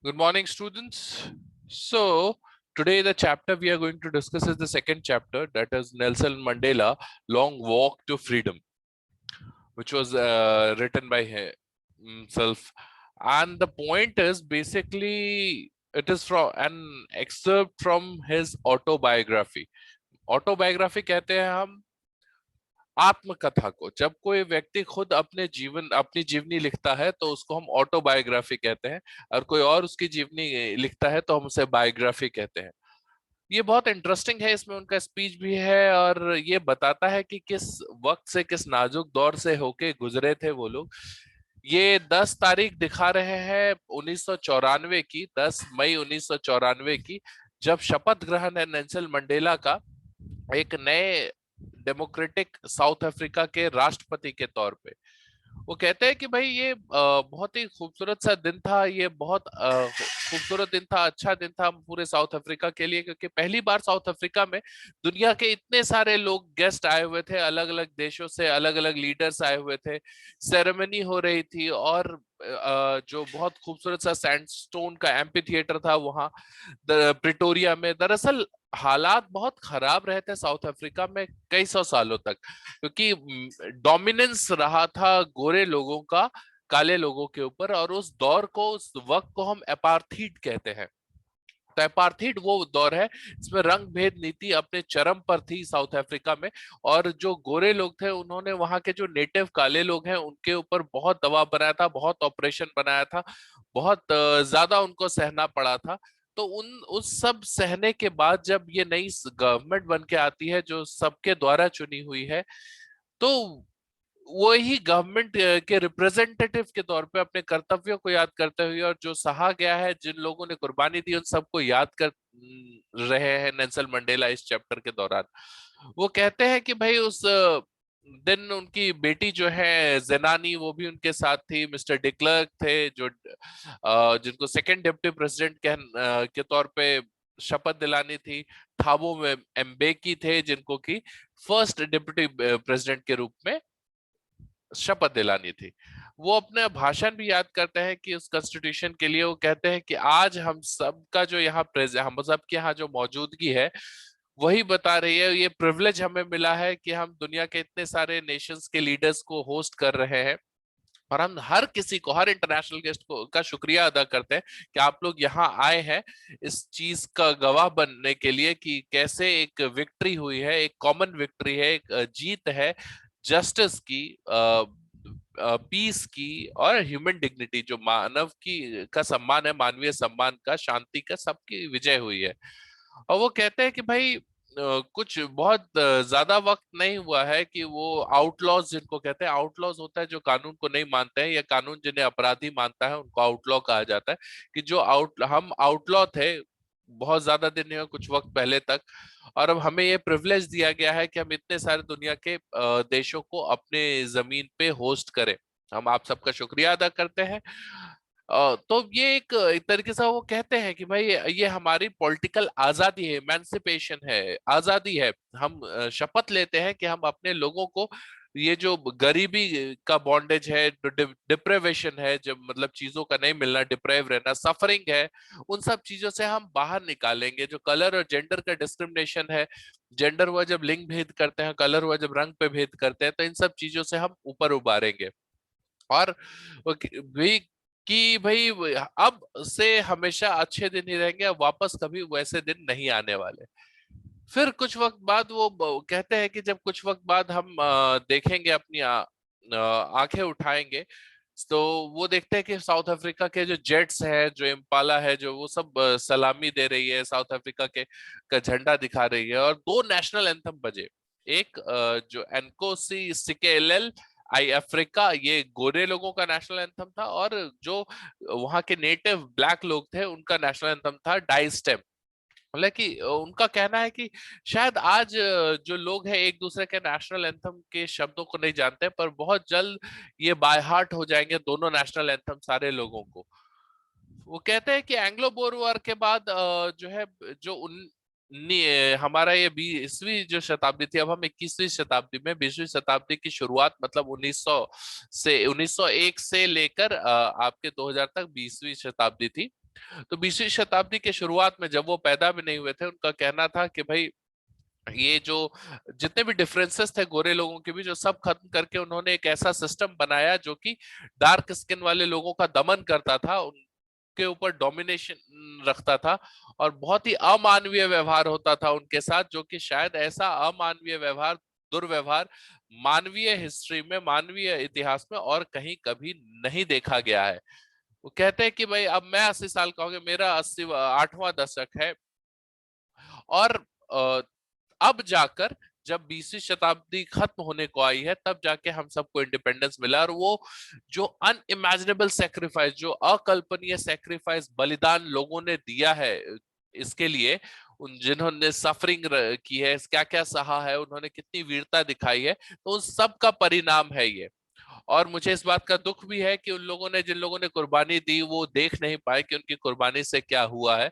Good morning, students. So, today the chapter we are going to discuss is the second chapter, that is Nelson Mandela Long Walk to Freedom, which was written by himself. And the point is basically it is from an excerpt from his autobiography. Autobiography कहते हैं हम आत्मकथा को। जब कोई व्यक्ति खुद अपनी जीवनी लिखता है तो उसको हम ऑटोबायोग्राफी कहते हैं, और कोई और उसकी जीवनी लिखता है तो हम उसे बायोग्राफी कहते हैं। ये बहुत इंटरेस्टिंग है, इसमें उनका स्पीच भी है और ये बताता है कि किस वक्त से, किस नाजुक दौर से होके गुजरे थे वो लोग। ये 10 तारीख दिखा रहे हैं 1994 की, 10 मई 1994 की, जब शपथ ग्रहण है नेल्सन मंडेला का एक नए डेमोक्रेटिक साउथ अफ्रीका के राष्ट्रपति के तौर पे। वो कहते हैं कि भाई ये बहुत ही खूबसूरत सा दिन था, ये बहुत खूबसूरत दिन था, अच्छा दिन था पूरे साउथ अफ्रीका के लिए, क्योंकि पहली बार साउथ अफ्रीका में दुनिया के इतने सारे लोग गेस्ट आए हुए थे, अलग अलग देशों से अलग अलग लीडर्स आए हुए थे, सेरेमनी हो रही थी, और जो बहुत खूबसूरत सा सैंडस्टोन का एम्पी थिएटर था वहां प्रिटोरिया में। दरअसल हालात बहुत खराब रहे थे साउथ अफ्रीका में कई सौ सालों तक, क्योंकि डोमिनेंस रहा था गोरे लोगों का काले लोगों के ऊपर, और उस दौर को, उस वक्त को हम अपार्थीड कहते हैं। तो अपार्थीड वो दौर है जिसमें रंग भेद नीति अपने चरम पर थी साउथ अफ्रीका में, और जो गोरे लोग थे उन्होंने वहां के जो नेटिव काले लोग हैं उनके ऊपर बहुत दबाव बनाया था, बहुत ऑपरेशन बनाया था, बहुत ज्यादा उनको सहना पड़ा था। तो उस सब सहने के बाद जब ये नई गवर्नमेंट बन के आती है जो सबके द्वारा चुनी हुई है, तो वही गवर्नमेंट के रिप्रेजेंटेटिव के तौर पे अपने कर्तव्यों को याद करते हुए, और जो सहा गया है, जिन लोगों ने कुर्बानी दी, उन सबको याद कर रहे हैं नेल्सन मंडेला इस चैप्टर के दौरान। वो कहते हैं कि भाई उस दिन उनकी बेटी जो है जेनानी, वो भी उनके साथ थी। मिस्टर डिक्लर्क थे जो जिनको सेकंड डिप्टी प्रेसिडेंट के तौर पे शपथ दिलानी थी। थाबो में एम्बेकी थे जिनको की फर्स्ट डिप्टी प्रेसिडेंट के रूप में शपथ दिलानी थी। वो अपने भाषण भी याद करते हैं कि उस कॉन्स्टिट्यूशन के लिए वो कहते हैं कि आज हम सबका जो यहाँ हम सबके यहाँ जो मौजूदगी है वही बता रही है, ये प्रिविलेज हमें मिला है कि हम दुनिया के इतने सारे नेशंस के लीडर्स को होस्ट कर रहे हैं, और हम हर किसी को, हर इंटरनेशनल गेस्ट को का शुक्रिया अदा करते हैं कि आप लोग यहाँ आए हैं इस चीज का गवाह बनने के लिए कि कैसे एक विक्ट्री हुई है, एक कॉमन विक्ट्री है, एक जीत है जस्टिस की, पीस की, और ह्यूमन डिग्निटी, जो मानव की का सम्मान है, मानवीय सम्मान का, शांति का, सबकी विजय हुई है। और वो कहते हैं कि भाई कुछ बहुत ज्यादा वक्त नहीं हुआ है कि वो आउटलॉज, जिनको कहते हैं आउटलॉज होता है जो कानून को नहीं मानते हैं, या कानून जिन्हें अपराधी मानता है उनको आउटलॉ कहा जाता है, कि जो हम आउटलॉ थे बहुत ज्यादा दिन नहीं हुए, कुछ वक्त पहले तक, और अब हमें ये प्रिविलेज दिया गया है कि हम इतने सारे दुनिया के देशों को अपने जमीन पे होस्ट करें। हम आप सबका शुक्रिया अदा करते हैं। तो ये एक तरीके से वो कहते हैं कि भाई ये हमारी पॉलिटिकल आजादी है, इमेंसिपेशन है, आजादी है। हम शपथ लेते हैं कि हम अपने लोगों को ये जो गरीबी का बॉन्डेज है, डिप्रेवेशन है, जब मतलब चीजों का नहीं मिलना, डिप्रेव रहना, सफरिंग है, उन सब चीजों से हम बाहर निकालेंगे। जो कलर और जेंडर का डिस्क्रिमिनेशन है, जेंडर हुआ जब लिंग भेद करते हैं, कलर हुआ जब रंग पे भेद करते हैं, तो इन सब चीजों से हम ऊपर उबारेंगे। और भी कि भाई अब से हमेशा अच्छे दिन ही रहेंगे, अब वापस कभी वैसे दिन नहीं आने वाले। फिर कुछ वक्त बाद वो कहते हैं कि जब कुछ वक्त बाद हम देखेंगे, अपनी आंखें उठाएंगे, तो वो देखते हैं कि साउथ अफ्रीका के जो जेट्स हैं, जो इम्पाला है, जो वो सब सलामी दे रही है, साउथ अफ्रीका के का झंडा दिखा रही है, और दो नेशनल एंथम बजे। एक जो एनकोसी सिकेलेल आई अफ्रीका, ये गोरे लोगों का नेशनल एंथम था, और जो वहां के नेटिव ब्लैक लोग थे उनका नेशनल एंथम था डाई स्टेप। मतलब कि उनका कहना है कि शायद आज जो लोग हैं एक दूसरे के नेशनल एंथम के शब्दों को नहीं जानते, पर बहुत जल्द ये बाय हार्ट हो जाएंगे दोनों नेशनल एंथम सारे लोगों को। वो कहते हैं कि एंग्लो बोर वॉर के बाद जो है, जो हमारा ये 20वीं जो शताब्दी थी, अब हम 21वीं शताब्दी में, 20वीं शताब्दी की शुरुआत मतलब 1901 से लेकर आपके 2000 तक 20वीं शताब्दी थी। तो 20वीं शताब्दी के शुरुआत में जब वो पैदा भी नहीं हुए थे, उनका कहना था कि भाई ये जो जितने भी डिफरेंसेस थे गोरे लोगों के बीच, जो सब खत्म करके उन्होंने एक ऐसा सिस्टम बनाया जो कि डार्क स्किन वाले लोगों का दमन करता था, उनके ऊपर डोमिनेशन रखता था, और बहुत ही अमानवीय व्यवहार होता था उनके साथ, जो कि शायद ऐसा अमानवीय व्यवहार, दुर्व्यवहार मानवीय हिस्ट्री में, मानवीय इतिहास में और कहीं कभी नहीं देखा गया है। वो कहते हैं कि भाई अब मैं 80 साल का हो गया, मेरा 8वां दशक है, और अब जाकर जब 20वीं शताब्दी खत्म होने को आई है, तब जाके हम सबको इंडिपेंडेंस मिला। और वो जो अनइमेजिनेबल सेक्रीफाइस, जो अकल्पनीय सेक्रीफाइस, बलिदान लोगों ने दिया है इसके लिए, उन जिन्होंने सफरिंग की है, क्या क्या सहा है, उन्होंने कितनी वीरता दिखाई है, तो उन सब का परिणाम है ये। और मुझे इस बात का दुख भी है कि उन लोगों ने, जिन लोगों ने कुर्बानी दी, वो देख नहीं पाए कि उनकी कुर्बानी से क्या हुआ है।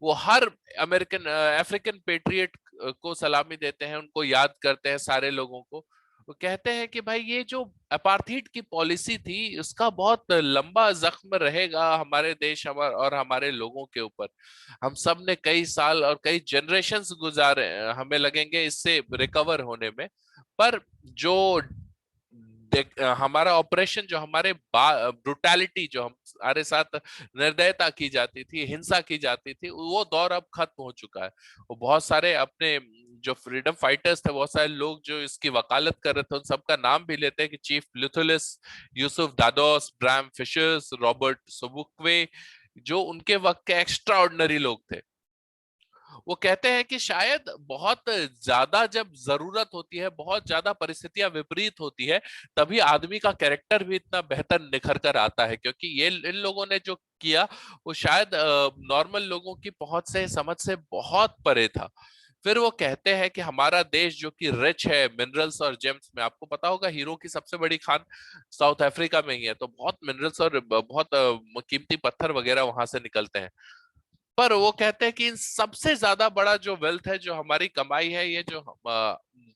वो हर अमेरिकन अफ्रीकन पेट्रियट को सलामी देते हैं, उनको याद करते हैं, सारे लोगों को। वो कहते हैं कि भाई ये जो अपार्थीड की पॉलिसी थी, उसका बहुत लंबा जख्म रहेगा हमारे देश और हमारे लोगों के ऊपर। हम सब ने कई साल और कई जनरेशन्स गुजारे, हमें लगेंगे इससे रिकवर होने में। पर जो हमारा ऑपरेशन, जो हमारे ब्रुटैलिटी, जो हमारे साथ निर्दयता की जाती थी, हिंसा की जाती थी, वो दौर अब खत्म हो चुका है। वो बहुत सारे अपने जो फ्रीडम फाइटर्स थे, बहुत सारे लोग जो इसकी वकालत कर रहे थे, उन सबका नाम भी लेते हैं कि chief Luthulis, Yusuf Dadoos, Bram Fischers, Robert Sobukwe, जो उनके वक्त के एक्स्ट्रा ऑर्डिनरी लोग थे। वो कहते हैं कि शायद बहुत ज्यादा जब जरूरत होती है, बहुत ज्यादा परिस्थितियां विपरीत होती है, तभी आदमी का कैरेक्टर भी इतना बेहतर निखर कर आता है, क्योंकि ये इन लोगों ने जो किया वो शायद नॉर्मल लोगों की पहुंच से, समझ से बहुत परे था। फिर वो कहते हैं कि हमारा देश जो कि रिच है मिनरल्स और जेम्स में, आपको पता होगा हीरो की सबसे बड़ी खान साउथ अफ्रीका में ही है, तो बहुत मिनरल्स और बहुत कीमती पत्थर वगैरह वहां से निकलते हैं। पर वो कहते हैं कि इन सबसे ज्यादा बड़ा जो वेल्थ है, जो हमारी कमाई है, ये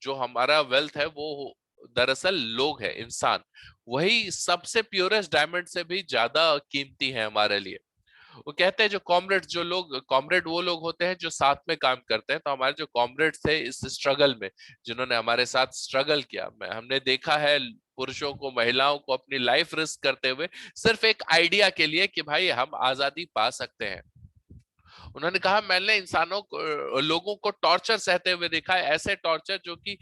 जो हमारा वेल्थ है, वो दरअसल लोग है, इंसान। वही सबसे प्योरेस्ट डायमंड से भी ज्यादा कीमती है हमारे लिए। वो कहते हैं जो कॉमरेड, जो लोग कॉमरेड, वो लोग होते हैं जो साथ में काम करते हैं। तो हमारे जो कॉमरेड थे इस स्ट्रगल में, जिन्होंने हमारे साथ स्ट्रगल किया, हमने देखा है पुरुषों को, महिलाओं को अपनी लाइफ रिस्क करते हुए, सिर्फ एक आइडिया के लिए कि भाई हम आजादी पा सकते हैं। उन्होंने कहा मैंने इंसानों को, लोगों को टॉर्चर सहते हुए देखा है, ऐसे टॉर्चर जो कि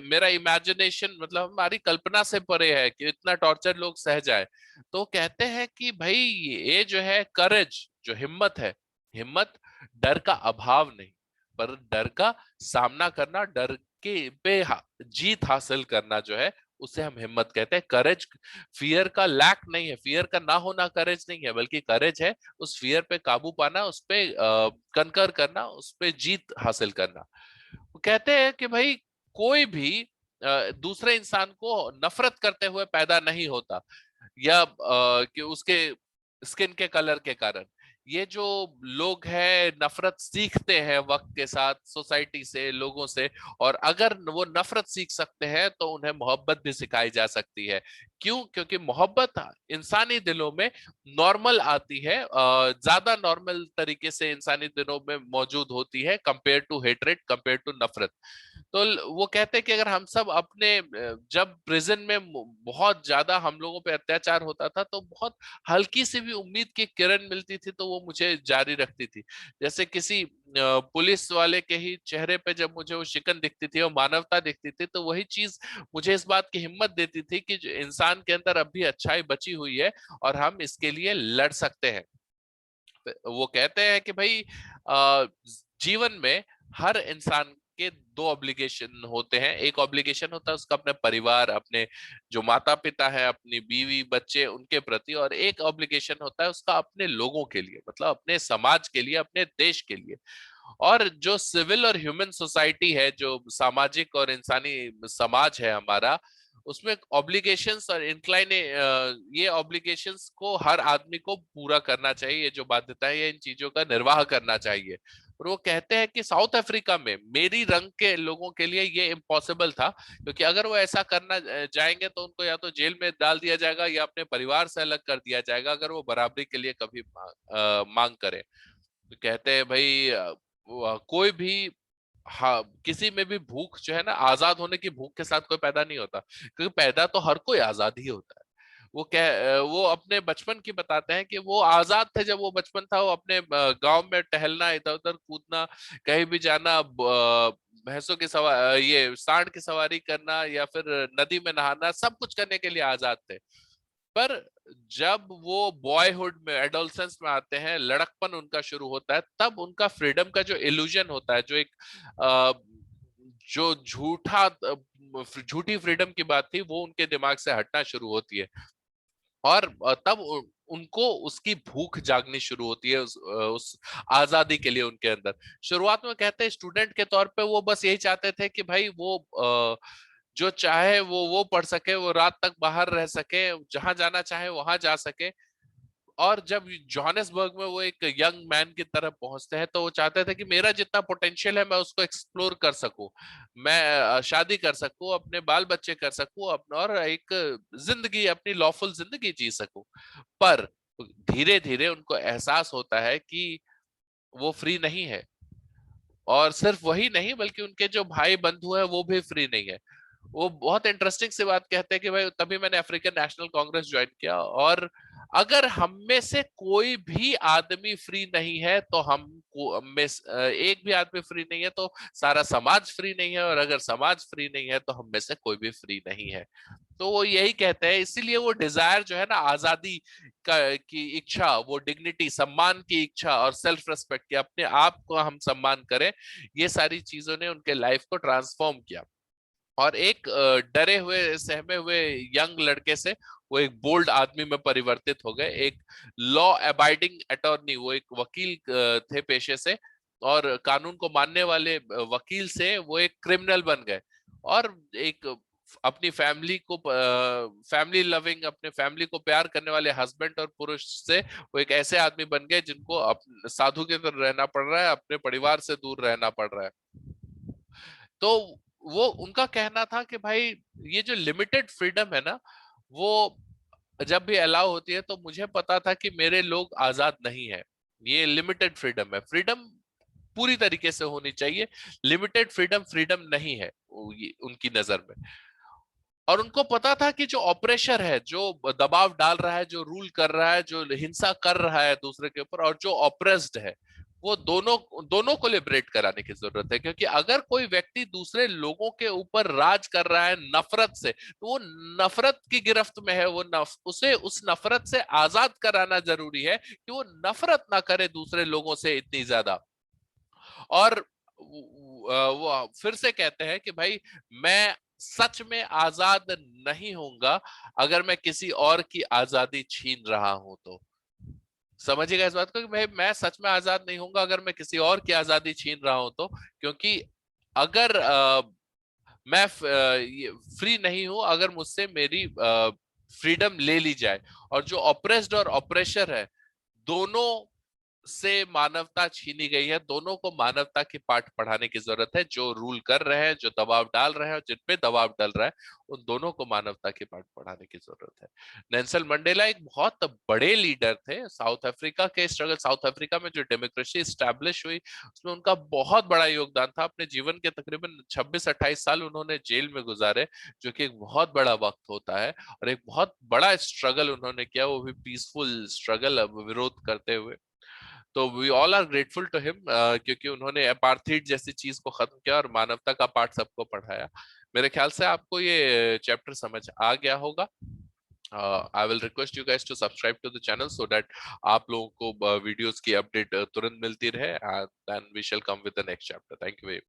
मेरा इमेजिनेशन, मतलब हमारी कल्पना से परे है कि इतना टॉर्चर लोग सह जाए। तो कहते हैं कि भाई ये जो है करेज, जो हिम्मत है, हिम्मत डर का अभाव नहीं, पर डर का सामना करना, डर के पे जीत हासिल करना जो है, उसे हम हिम्मत कहते हैं। करेज फियर का लैक नहीं है, फियर का ना होना करेज नहीं है, बल्कि करेज है उस फियर पे काबू पाना, उस पे कनकर करना, उस पे जीत हासिल करना। वो कहते हैं कि भाई कोई भी दूसरे इंसान को नफरत करते हुए पैदा नहीं होता, या कि उसके स्किन के कलर के कारण। ये जो लोग हैं नफरत सीखते हैं वक्त के साथ, सोसाइटी से, लोगों से, और अगर वो नफरत सीख सकते हैं तो उन्हें मोहब्बत भी सिखाई जा सकती है। क्यों? क्योंकि मोहब्बत इंसानी दिलों में नॉर्मल आती है, ज्यादा नॉर्मल तरीके से इंसानी दिलों में मौजूद होती है, compare to hatred, compare to नफरत। तो वो कहते हैं कि अगर हम सब अपने जब प्रिजन में बहुत ज्यादा हम लोगों पे अत्याचार होता था, तो बहुत हल्की सी भी उम्मीद की किरण मिलती थी तो वो मुझे जारी रखती थी। जैसे किसी पुलिस वाले के ही चेहरे पे जब मुझे वो शिकन दिखती थी और मानवता दिखती थी, तो वही चीज मुझे इस बात की हिम्मत देती थी कि जो इंसान के अंदर अब भी अच्छाई बची हुई है और हम इसके लिए लड़ सकते हैं। वो कहते हैं कि भाई जीवन में हर इंसान के दो ऑब्लिगेशन होते हैं। एक ऑब्लिगेशन होता है उसका अपने परिवार, अपने जो माता पिता है, अपनी बीवी बच्चे, उनके प्रति, और एक ऑब्लिगेशन होता है उसका अपने लोगों के लिए, मतलब अपने समाज के लिए, अपने देश के लिए। और जो सिविल और ह्यूमन सोसाइटी है, जो सामाजिक और इंसानी समाज है हमारा, उसमें ऑब्लिगेशंस और इंक्लाइने ये ऑब्लिगेशंस को हर आदमी को पूरा करना चाहिए, ये जो बाध्यता है, ये इन चीजों का निर्वाह करना चाहिए। और वो कहते हैं कि साउथ अफ्रीका में मेरी रंग के लोगों के लिए ये इम्पॉसिबल था, क्योंकि अगर वो ऐसा करना जाएंगे तो उनको या तो जेल में डाल दिया जाएगा या अपने परिवार से अलग कर दिया जाएगा, अगर वो बराबरी के लिए कभी मांग करें। तो कहते हैं भाई कोई भी, हाँ, किसी में भी भूख जो है ना, आजाद होने की भूख के साथ कोई पैदा नहीं होता, क्योंकि पैदा तो हर कोई आजाद ही होता है। वो अपने बचपन की बताते हैं कि वो आजाद थे जब वो बचपन था, वो अपने गांव में टहलना, इधर उधर कूदना, कहीं भी जाना, भैंसों की सवारी, ये सांड की सवारी करना या फिर नदी में नहाना, सब कुछ करने के लिए आजाद थे। पर जब वो बॉयहुड में, एडोलसेंस में आते हैं, लड़कपन उनका शुरू होता है, तब उनका फ्रीडम का जो इल्यूजन होता है, जो एक अ, जो झूठी फ्रीडम की बात थी, वो उनके दिमाग से हटना शुरू होती है। और तब उनको उसकी भूख जागनी शुरू होती है, उस आजादी के लिए उनके अंदर। शुरुआत में कहते हैं स्टूडेंट के तौर पे वो बस यही चाहते थे कि भाई वो जो चाहे वो पढ़ सके, वो रात तक बाहर रह सके, जहां जाना चाहे वहां जा सके। और जब जोहानिसबर्ग में वो एक यंग मैन की तरह पहुंचते हैं, तो वो चाहते थे कि मेरा जितना पोटेंशियल है मैं उसको एक्सप्लोर कर सकूं, मैं शादी कर सकूं, अपने बाल बच्चे कर सकूं, अपना और एक जिंदगी, अपनी लॉफुल जिंदगी जी सकूं। पर धीरे धीरे उनको एहसास होता है कि वो फ्री नहीं है, और सिर्फ वही नहीं बल्कि उनके जो भाई बंधु है वो भी फ्री नहीं है। वो बहुत इंटरेस्टिंग सी बात कहते हैं कि भाई तभी मैंने अफ्रीकन नेशनल कांग्रेस ज्वाइन किया, और अगर हम में से कोई भी आदमी फ्री नहीं है तो एक भी आदमी फ्री नहीं है तो सारा समाज फ्री नहीं है, और अगर समाज फ्री नहीं है तो हम में से कोई भी फ्री नहीं है। तो वो यही कहते हैं, इसीलिए वो डिजायर जो है ना, आजादी की इच्छा, वो डिग्निटी, सम्मान की इच्छा और सेल्फ रेस्पेक्ट की, अपने आप को हम सम्मान करें, ये सारी चीजों ने उनके लाइफ को ट्रांसफॉर्म किया। और एक डरे हुए सहमे हुए यंग लड़के से वो एक बोल्ड आदमी में परिवर्तित हो गए, एक लॉ अबाइडिंग अटॉर्नी, वो एक वकील थे पेशे से, और कानून को मानने वाले वकील से वो एक क्रिमिनल बन गए। और एक अपनी फैमिली को, फैमिली लविंग, अपने फैमिली को प्यार करने वाले हस्बैंड और पुरुष से वो एक ऐसे आदमी बन गए जिनको साधु के तरह रहना पड़ रहा है, अपने परिवार से दूर रहना पड़ रहा है। तो वो उनका कहना था कि भाई ये जो लिमिटेड फ्रीडम है ना, वो जब भी अलाउ होती है तो मुझे पता था कि मेरे लोग आजाद नहीं है। ये लिमिटेड फ्रीडम है, फ्रीडम पूरी तरीके से होनी चाहिए, लिमिटेड फ्रीडम फ्रीडम नहीं है उनकी नजर में। और उनको पता था कि जो ऑपरेशर है, जो दबाव डाल रहा है, जो रूल कर रहा है, जो हिंसा कर रहा है दूसरे के ऊपर, और जो ऑप्रेस्ड है, वो दोनों दोनों को लिबरेट कराने की जरूरत है। क्योंकि अगर कोई व्यक्ति दूसरे लोगों के ऊपर राज कर रहा है नफरत से, तो वो नफरत की गिरफ्त में है, उसे उस नफरत से आजाद कराना जरूरी है कि वो नफरत ना करे दूसरे लोगों से इतनी ज्यादा। और वो फिर से कहते हैं कि भाई मैं सच में आजाद नहीं होऊंगा अगर मैं किसी और की आजादी छीन रहा हूं तो। समझिएगा इस बात को कि भाई मैं सच में आजाद नहीं होऊंगा अगर मैं किसी और की आजादी छीन रहा हूं तो। क्योंकि अगर मैं फ्री नहीं हूं अगर मुझसे मेरी फ्रीडम ले ली जाए। और जो ऑप्रेस्ड और ऑपरेशर है, दोनों से मानवता छीनी गई है, दोनों को मानवता की पाठ पढ़ाने की जरूरत है। जो रूल कर रहे हैं, जो दबाव डाल रहे हैं और जिन पे दबाव डाल रहा है, उन दोनों को मानवता की पाठ पढ़ाने की जरूरत है। नेल्सन मंडेला एक बहुत बड़े लीडर थे साउथ अफ्रीका के स्ट्रगल। साउथ अफ्रीका में जो डेमोक्रेसी स्टैब्लिश हुई, उसमें उनका बहुत बड़ा योगदान था। अपने जीवन के तकरीबन 26-28 साल उन्होंने जेल में गुजारे, जो कि एक बहुत बड़ा वक्त होता है। और एक बहुत बड़ा स्ट्रगल उन्होंने किया, वो भी पीसफुल स्ट्रगल, विरोध करते हुए। तो we all are grateful to him, क्योंकि उन्होंने अपार्थीड जैसी चीज को खत्म किया और मानवता का पाठ सबको पढ़ाया। मेरे ख्याल से आपको ये चैप्टर समझ आ गया होगा। I will request you guys to subscribe to the channel so that आप लोगों को वीडियोस की अपडेट तुरंत मिलती रहे, and we shall come with the next chapter. Thank you.